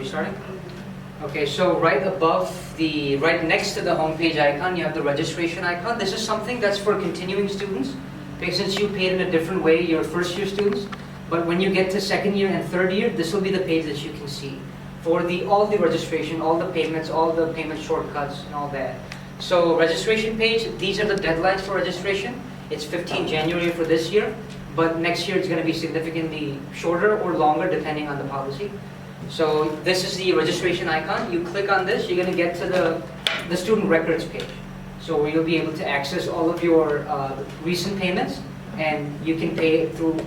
we starting? Okay, so right next to the homepage icon, you have the registration icon. This is something that's for continuing students, because since you paid in a different way, your first year students. But when you get to second year and third year, this will be the page that you can see for all the registration, all the payments, all the payment shortcuts, and all that. So registration page, these are the deadlines for registration. It's 15 January for this year, but next year it's going to be significantly shorter or longer depending on the policy. So this is the registration icon. You click on this, you're going to get to the student records page. So you'll be able to access all of your recent payments, and you can pay through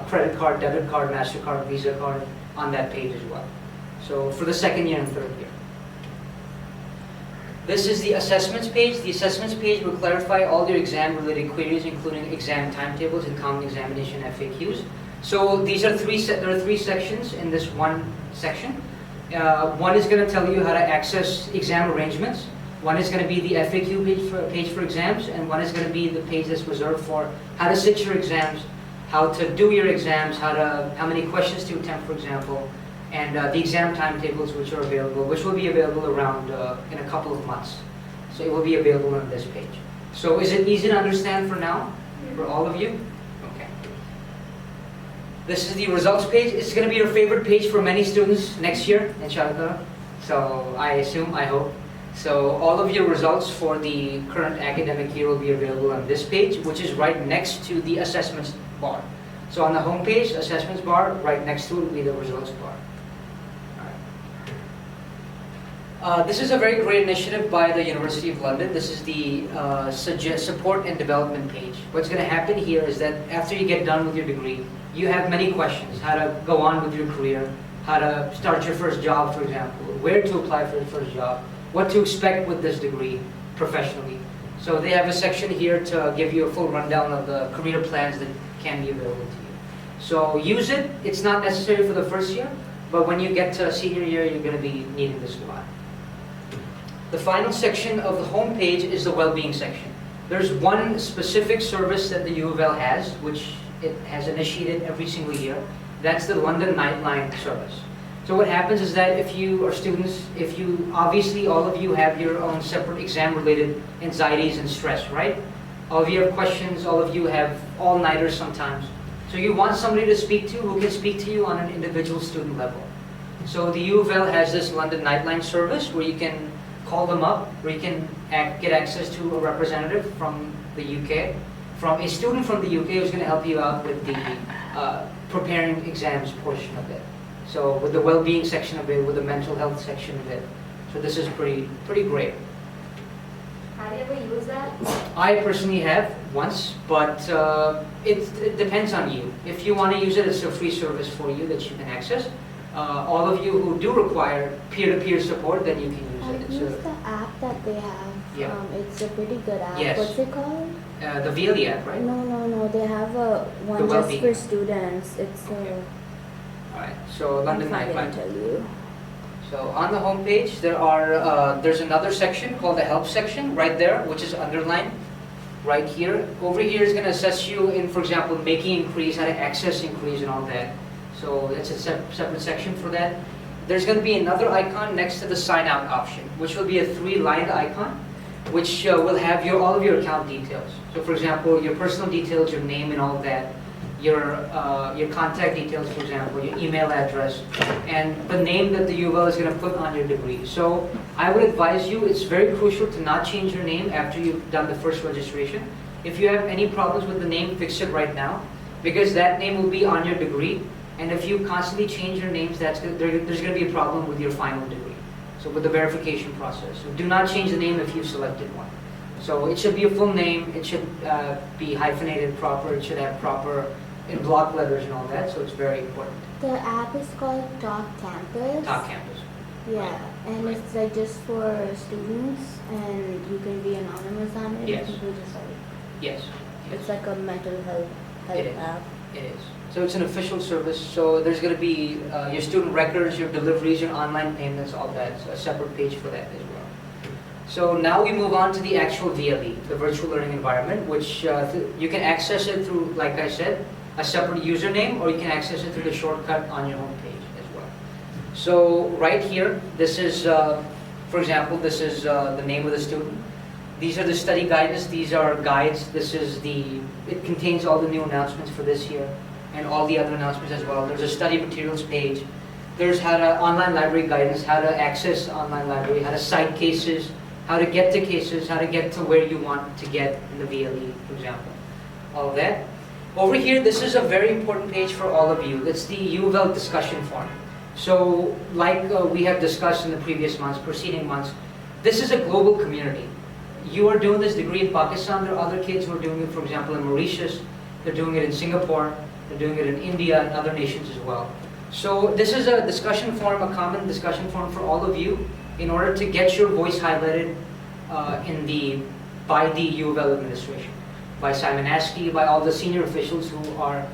credit card, debit card, MasterCard, Visa card on that page as well. So for the second year and third year. This is the assessments page. The assessments page will clarify all your exam-related queries, including exam timetables and common examination FAQs. So there are three sections in this one section. One is going to tell you how to access exam arrangements. One is going to be the FAQ page for exams, and one is going to be the page that's reserved for how to sit your exams, how to do your exams, how many questions to attempt, for example, and the exam timetables which will be available around in a couple of months. So it will be available on this page. So is it easy to understand for now, for all of you? Okay. This is the results page. It's going to be your favorite page for many students next year, inshallah. So I hope. So all of your results for the current academic year will be available on this page, which is right next to the assessments bar. So on the home page, assessments bar, right next to it will be the results bar. This is a very great initiative by the University of London. This is the support and development page. What's going to happen here is that after you get done with your degree, you have many questions. How to go on with your career, how to start your first job, for example, where to apply for your first job, what to expect with this degree professionally. So they have a section here to give you a full rundown of the career plans that can be available to you. So use it. It's not necessary for the first year, but when you get to senior year, you're going to be needing this a lot. The final section of the home page is the well-being section. There's one specific service that the U of L has, which it has initiated every single year. That's the London Nightline service. So what happens is that if you are students, obviously all of you have your own separate exam-related anxieties and stress, right? All of you have questions, all of you have all-nighters sometimes. So you want somebody to speak to who can speak to you on an individual student level. So the U of L has this London Nightline service where you can call them up, where you can get access to a representative from the UK, from a student from the UK who's going to help you out with the preparing exams portion of it. So with the well-being section of it, with the mental health section of it. So this is pretty great. Have you ever used that? I personally have once, but it depends on you. If you want to use it, it's a free service for you that you can access. All of you who do require peer-to-peer support, then you can use it. I use the app that they have. Yeah. It's a pretty good app. Yes. What's it called? The VLE app, right? No. They have a one The just WellBeing. for students. It's Okay. All right. So London I Nightline. tell you. So on the home page, there's another section called the help section right there, which is underlined right here. Over here is going to assess you in, for example, making inquiries, how to access inquiries and all that. So that's a separate section for that. There's going to be another icon next to the sign out option, which will be a 3-lined icon, which will have all of your account details. So for example, your personal details, your name and all that, your contact details, for example, your email address, and the name that the U of L is going to put on your degree. So I would advise you, it's very crucial to not change your name after you've done the first registration. If you have any problems with the name, fix it right now, because that name will be on your degree. And if you constantly change your names, there's going to be a problem with your final degree. So with the verification process. So do not change the name if you've selected one. So it should be a full name, it should be hyphenated proper, it should have proper in block letters and all that, so it's very important. The app is called Talk Campus. Top campus. Yeah, and it's like just for students, and you can be anonymous on it. Yes. People just like Yes. it's like a mental health It is. app. It is. So it's an official service, so there's going to be your student records, your deliveries, your online payments, all that. So a separate page for that as well. So now we move on to the actual VLE, the virtual learning environment, which you can access it through, like I said, a separate username, or you can access it through the shortcut on your home page as well. So right here, this is, for example, this is the name of the student. These are the study guidance. These are guides. It contains all the new announcements for this year and all the other announcements as well. There's a study materials page. There's online library guidance, how to access online library, how to cite cases, how to get to cases, how to get to where you want to get in the VLE, for example. All of that. Over here, this is a very important page for all of you. It's the U of L discussion forum. So, like we have discussed in the previous months, preceding months, this is a global community. You are doing this degree in Pakistan. There are other kids who are doing it, for example, in Mauritius. They're doing it in Singapore. They're doing it in India and other nations as well. So this is a discussion forum, a common discussion forum for all of you in order to get your voice highlighted by the U of L administration, by Simon Askey, by all the senior officials who are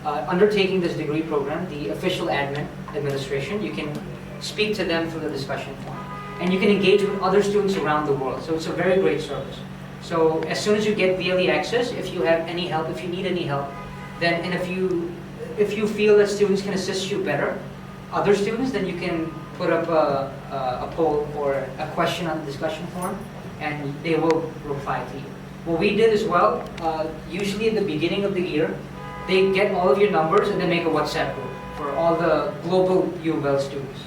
undertaking this degree program, the official administration. You can speak to them through the discussion forum. And you can engage with other students around the world. So it's a very great service. So as soon as you get VLE access, if you have any help, if you need any help, then and if you feel that students can assist you better, other students, then you can put up a poll or a question on the discussion forum, and they will reply to you. What we did as well, usually at the beginning of the year, they get all of your numbers and they make a WhatsApp group for all the global U of L students.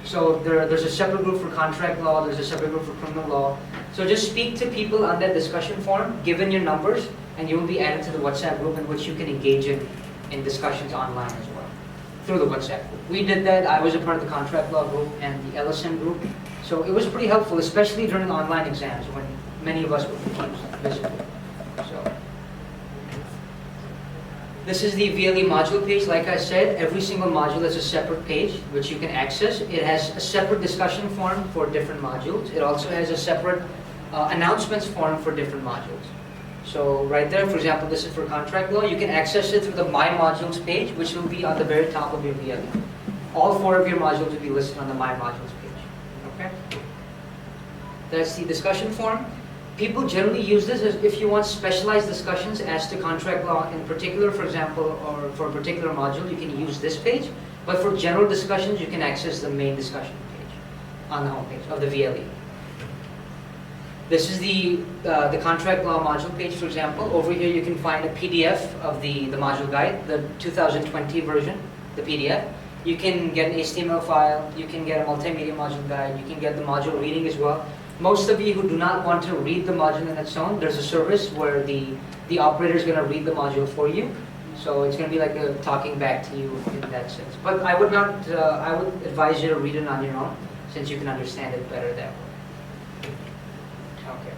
So there's a separate group for contract law, there's a separate group for criminal law. So just speak to people on that discussion forum, give in your numbers, and you will be added to the WhatsApp group in which you can engage in discussions online as well, through the WhatsApp group. We did that. I was a part of the contract law group and the LSM group. So it was pretty helpful, especially during online exams when many of us were visible. So this is the VLE module page. Like I said, every single module has a separate page which you can access. It has a separate discussion forum for different modules. It also has a separate announcements forum for different modules. So right there, for example, this is for contract law. You can access it through the My Modules page, which will be on the very top of your VLE. All 4 of your modules will be listed on the My Modules page. Okay? That's the discussion forum. People generally use this as if you want specialized discussions as to contract law in particular, for example, or for a particular module, you can use this page. But for general discussions, you can access the main discussion page on the homepage of the VLE. This is the contract law module page, for example. Over here you can find a PDF of the module guide, the 2020 version, the PDF. You can get an HTML file, you can get a multimedia module guide, you can get the module reading as well. Most of you who do not want to read the module in its own, there's a service where the operator is going to read the module for you. So it's going to be like talking back to you in that sense. But I would advise you to read it on your own, since you can understand it better that way. Okay.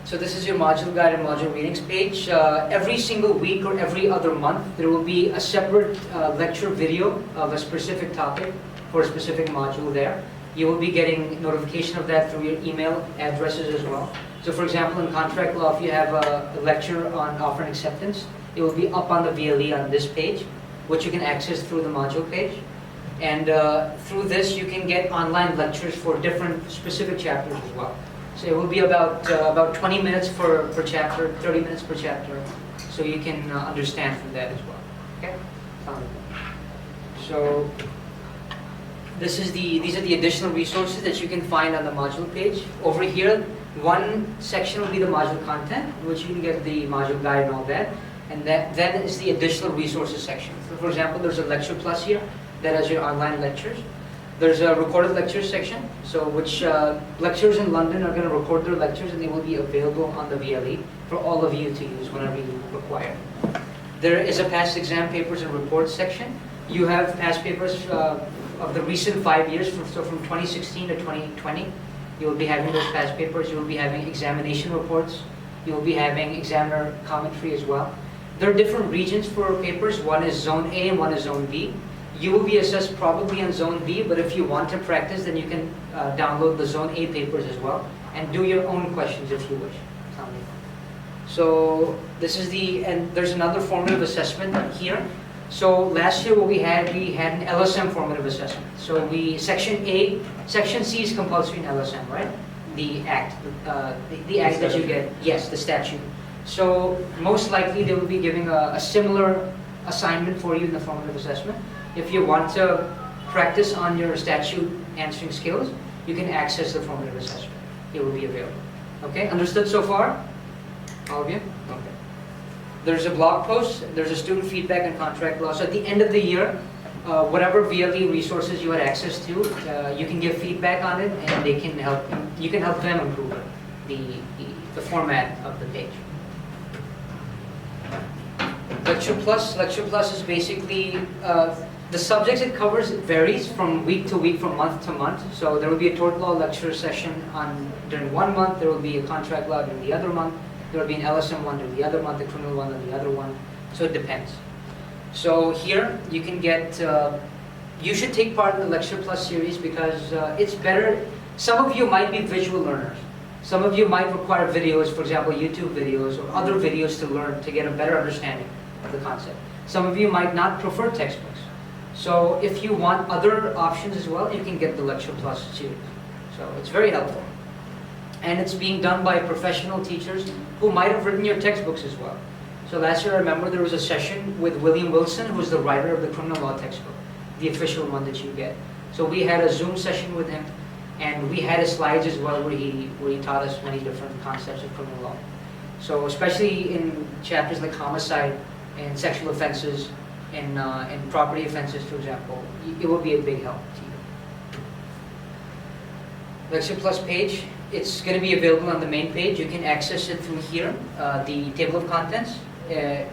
So this is your module guide and module readings page. Every single week or every other month, there will be a separate lecture video of a specific topic for a specific module there. You will be getting notification of that through your email addresses as well. So for example, in contract law, if you have a lecture on offer and acceptance, it will be up on the VLE on this page, which you can access through the module page. And through this, you can get online lectures for different specific chapters as well. So it will be about 20 minutes per chapter, 30 minutes per chapter, so you can understand from that as well. Okay. So these are the additional resources that you can find on the module page. Over here, one section will be the module content, which you can get the module guide and all that, and then is the additional resources section. So for example, there's a lecture plus here that has your online lectures. There's a recorded lectures section, so which lecturers in London are going to record their lectures and they will be available on the VLE for all of you to use whenever you require. There is a past exam papers and reports section. You have past papers of the recent 5 years, so from 2016 to 2020. You will be having those past papers. You will be having examination reports. You will be having examiner commentary as well. There are different regions for papers. One is Zone A and one is Zone B. You will be assessed probably on Zone B, but if you want to practice, then you can download the Zone A papers as well and do your own questions if you wish. So this is and there's another formative assessment here. So last year what we had an LSM formative assessment. So Section C is compulsory in LSM, right? The act, the act that you get, yes, the statute. So most likely they will be giving a similar assignment for you in the formative assessment. If you want to practice on your statute answering skills, you can access the formative assessment. It will be available. Okay, understood so far? All of you? Okay. There's a blog post, there's a student feedback and contract law. So at the end of the year, whatever VLE resources you had access to, you can give feedback on it, and they can help. You can help them improve the format of the page. Lecture Plus is basically the subjects it covers. It varies from week to week, from month to month. So there will be a tort law lecture session during 1 month. There will be a contract law during the other month. There will be an LSM one during the other month, a criminal one during the other one. So it depends. So here you can get. You should take part in the Lecture Plus series because it's better. Some of you might be visual learners. Some of you might require videos, for example, YouTube videos or other videos to learn, to get a better understanding of the concept. Some of you might not prefer textbooks. So if you want other options as well, you can get the Lecture Plus series. So it's very helpful. And it's being done by professional teachers who might have written your textbooks as well. So last year, I remember there was a session with William Wilson, who's the writer of the criminal law textbook, the official one that you get. So we had a Zoom session with him, and we had his slides as well, where he taught us many different concepts of criminal law. So especially in chapters like homicide and sexual offenses and property offenses, for example, it will be a big help to you. Lecture Plus page, it's going to be available on the main page. You can access it through here, the table of contents.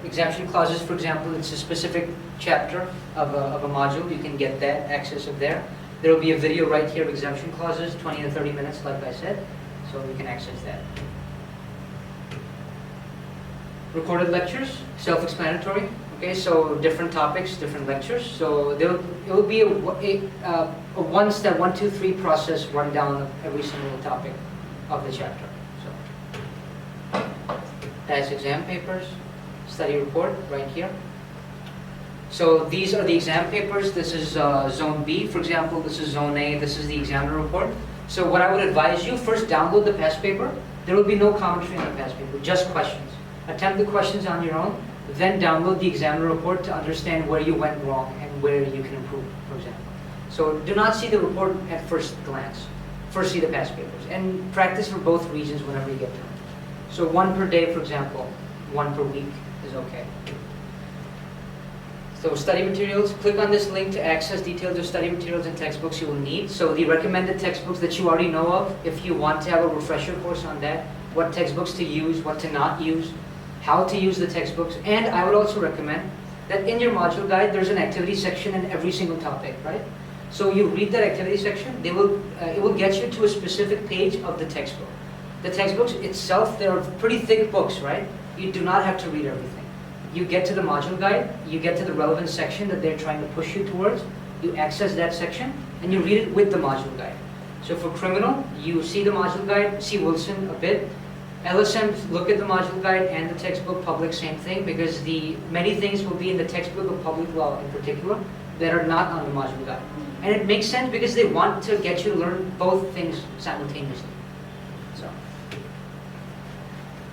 Exemption clauses, for example, it's a specific chapter of a module. You can get that, access it there. There will be a video right here of exemption clauses, 20 to 30 minutes, like I said, so you can access that. Recorded lectures, self-explanatory. Okay, so different topics, different lectures. So it will be a one-step, 1, 2, 3 process rundown of every single topic of the chapter. So past exam papers, study report right here. So these are the exam papers. This is Zone B, for example. This is Zone A. This is the examiner report. So what I would advise you, first download the past paper. There will be no commentary on the past paper, just questions. Attempt the questions on your own, then download the examiner report to understand where you went wrong and where you can improve, for example. So do not see the report at first glance. First see the past papers. And practice for both regions whenever you get time. So 1 per day, for example, 1 per week is okay. So study materials, click on this link to access details of study materials and textbooks you will need. So the recommended textbooks that you already know of, if you want to have a refresher course on that, what textbooks to use, what to not use, how to use the textbooks. And I would also recommend that in your module guide, there's an activity section in every single topic, right? So you read that activity section, it will get you to a specific page of the textbook. The textbooks itself, they're pretty thick books, right? You do not have to read everything. You get to the module guide, you get to the relevant section that they're trying to push you towards, you access that section, and you read it with the module guide. So for criminal, you see the module guide, see Wilson a bit. LSM, look at the module guide and the textbook. Public, same thing, because many things will be in the textbook of public law in particular that are not on the module guide. And it makes sense because they want to get you to learn both things simultaneously. So,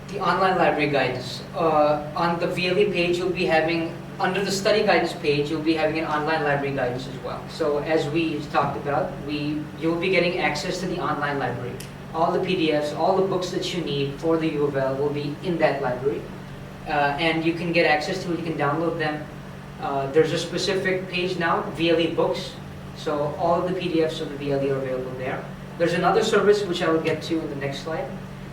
the online library guides. On the VLE page, you'll be having, under the study guidance page, you'll be having an online library guidance as well. So as we talked about, you'll be getting access to the online library. All the PDFs, all the books that you need for the U of L will be in that library. And you can get access to it, you can download them. There's a specific page now, VLE books. So all of the PDFs of the VLE are available there. There's another service which I will get to in the next slide.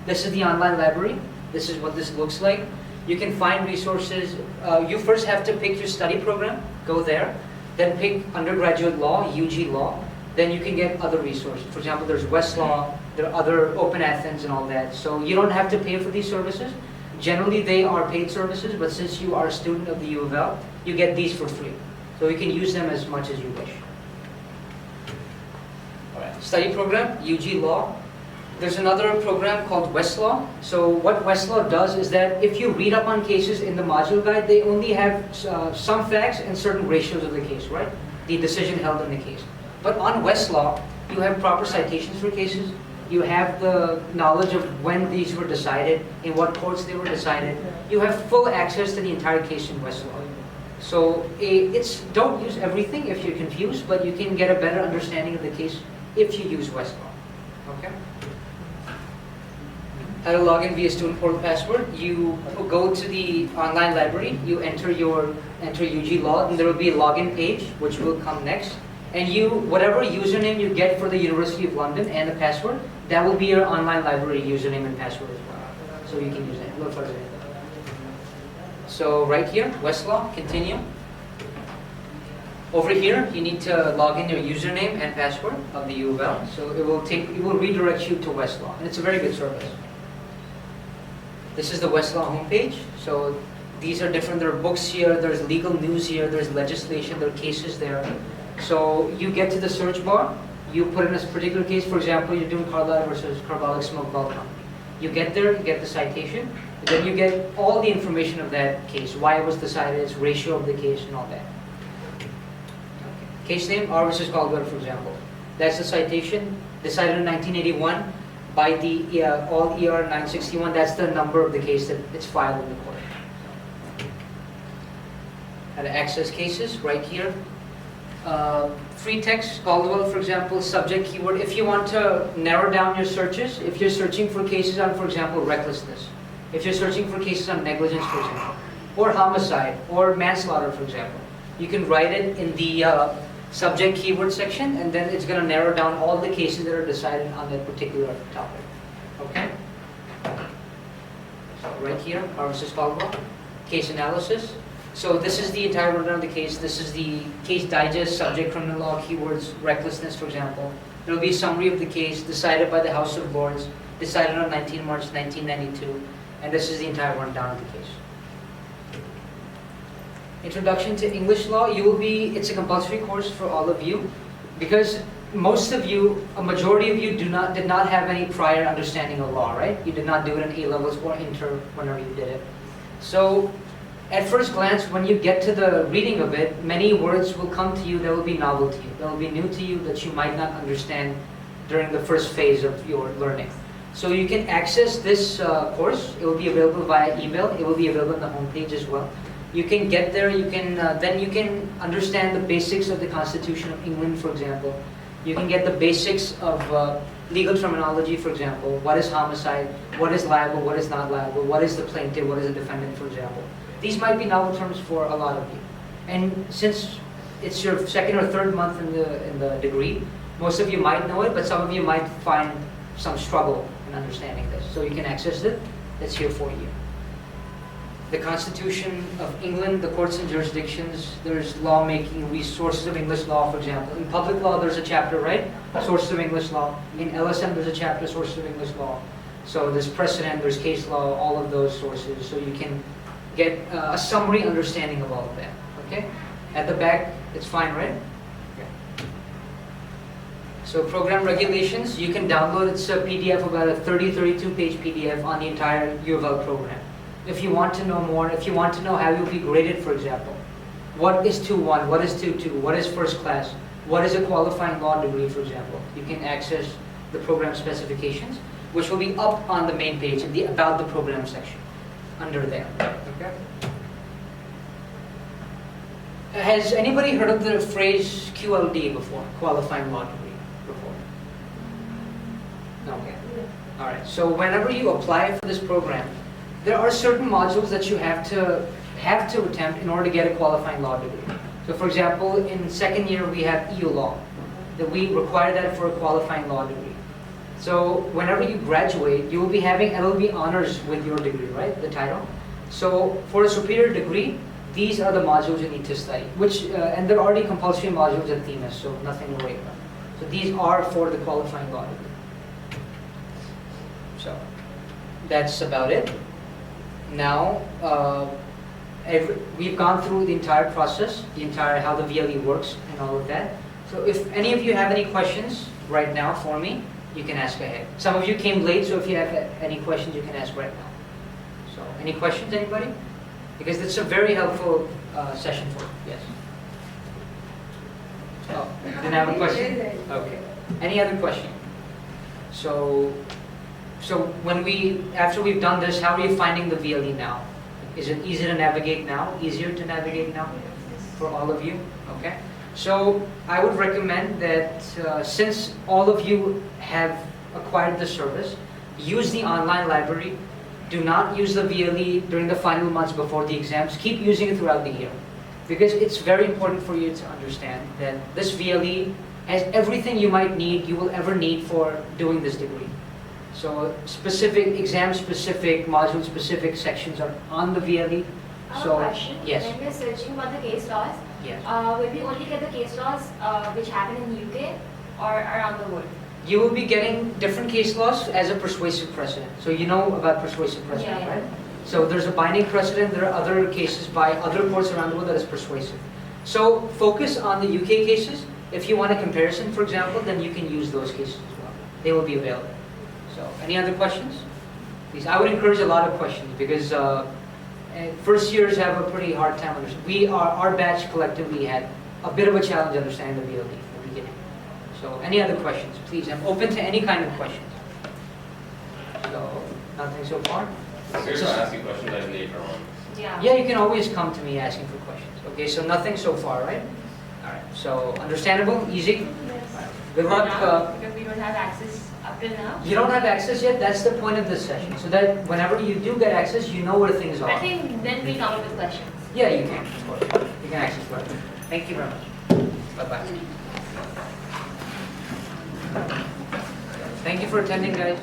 This is the online library. This is what this looks like. You can find resources. You first have to pick your study program, go there. Then pick undergraduate law, UG law. Then you can get other resources. For example, there's Westlaw, there are other Open Athens and all that. So you don't have to pay for these services. Generally, they are paid services, but since you are a student of the U of L, you get these for free. So you can use them as much as you wish. All right. Study program, UG Law. There's another program called Westlaw. So what Westlaw does is that if you read up on cases in the module guide, they only have some facts and certain ratios of the case, right? The decision held in the case. But on Westlaw, you have proper citations for cases. You have the knowledge of when these were decided, in what courts they were decided. You have full access to the entire case in Westlaw. So don't use everything if you're confused, but you can get a better understanding of the case if you use Westlaw. Okay? How to log in via student portal password? You go to the online library, you enter UG Law, and there will be a login page which will come next. And whatever username you get for the University of London and the password, that will be your online library username and password as well. So you can use it. Look for it. So right here, Westlaw, continue. Over here, you need to log in your username and password of the U of L. So it will redirect you to Westlaw, and it's a very good service. This is the Westlaw homepage. So these are different. There are books here. There's legal news here. There's legislation. There are cases there. So you get to the search bar. You put in a particular case. For example, you're doing Carlisle versus Carbolic Smoke Ball Company. You get there. You get the citation. And then you get all the information of that case. Why it was decided. Its ratio of the case and all that. Okay. Case name R versus Caldwell, for example. That's the citation. Decided in 1981. By the all ER 961, that's the number of the case that it's filed in the court. How to access cases, right here. Free text, Caldwell, for example, subject keyword. If you want to narrow down your searches, if you're searching for cases on, for example, recklessness, if you're searching for cases on negligence, for example, or homicide, or manslaughter, for example, you can write it in the subject keyword section, and then it's going to narrow down all the cases that are decided on that particular topic. Okay? So right here, R versus Caldwell, case analysis. So this is the entire rundown of the case. This is the case digest, subject, criminal law, keywords, recklessness, for example. There will be a summary of the case decided by the House of Lords, decided on 19 March 1992, and this is the entire rundown of the case. Introduction to English law, it's a compulsory course for all of you, because most of you, a majority of you did not have any prior understanding of law, right? You did not do it in A-levels or inter whenever you did it. So at first glance, when you get to the reading of it, many words will come to you that will be novel to you, that will be new to you, that you might not understand during the first phase of your learning. So you can access this course. It will be available via email. It will be available on the homepage as well. You can get there, then you can understand the basics of the Constitution of England, for example. You can get the basics of legal terminology, for example. What is homicide? What is liable? What is not liable? What is the plaintiff? What is the defendant, for example? These might be novel terms for a lot of you. And since it's your second or third month in the degree, most of you might know it, but some of you might find some struggle in understanding this. So you can access it. It's here for you. The Constitution of England, the courts and jurisdictions, there's lawmaking, sources of English law, for example. In public law, there's a chapter, right? Sources of English law. In LSM, there's a chapter, sources of English law. So there's precedent, there's case law, all of those sources. So you can get a summary understanding of all of that, okay? At the back, it's fine, right? Okay. So program regulations, you can download, it's a PDF, about a 32 page PDF on the entire U of L program. If you want to know more, if you want to know how you'll be graded, for example, what is 2-1, what is 2-2, what is first class, what is a qualifying law degree, for example, you can access the program specifications, which will be up on the main page in the About the Program section, under there. Okay? Has anybody heard of the phrase QLD before, qualifying law degree, before? Okay. All right. So whenever you apply for this program, there are certain modules that you have to attempt in order to get a qualifying law degree. So for example, in second year we have EU law, that we require that for a qualifying law degree. So whenever you graduate, you will be having LLB honors with your degree, right? The title. So for a superior degree, these are the modules you need to study, and they're already compulsory modules at Themis, so nothing to worry about. So these are for the qualifying law degree. So that's about it. Now, we've gone through the entire process, how the VLE works and all of that. So if any of you have any questions right now for me, you can ask ahead. Some of you came late, so if you have any questions, you can ask right now. So any questions, anybody? Because it's a very helpful session for you. Yes. Oh, didn't have a question? Okay. Any other question? So after we've done this, how are you finding the VLE now? Is it easy to navigate now? Easier to navigate now? for all of you, okay? So I would recommend that since all of you have acquired the service, use the online library. Do not use the VLE during the final months before the exams. Keep using it throughout the year. Because it's very important for you to understand that this VLE has everything you might need, you will ever need for doing this degree. So specific, exam-specific, module-specific sections are on the VLE. I have So, a question. yes. When we're searching for the case laws, Yes. will we only get the case laws which happen in UK or around the world? You will be getting different case laws as a persuasive precedent. So you know about persuasive precedent, Yeah. right? So there's a binding precedent, there are other cases by other courts around the world that is persuasive. So focus on the UK cases. If you want a comparison, for example, then you can use those cases as well. They will be available. So any other questions? Please, I would encourage a lot of questions because first years have a pretty hard time understanding. Our batch collectively had a bit of a challenge understanding the VLD in the beginning. So any other questions? Please, I'm open to any kind of questions. So nothing so far? So you're going to ask you questions I later on. Yeah, you can always come to me asking for questions. Okay, so nothing so far, right? All right, so understandable, easy? Yes. Good luck. Because we don't have access up till now. You don't have access yet, that's the point of this session. So that whenever you do get access, you know where things are. I think then we come up with questions. Yeah, you can, of course. You can access whatever. Thank you very much. Bye-bye. Thank you for attending, guys.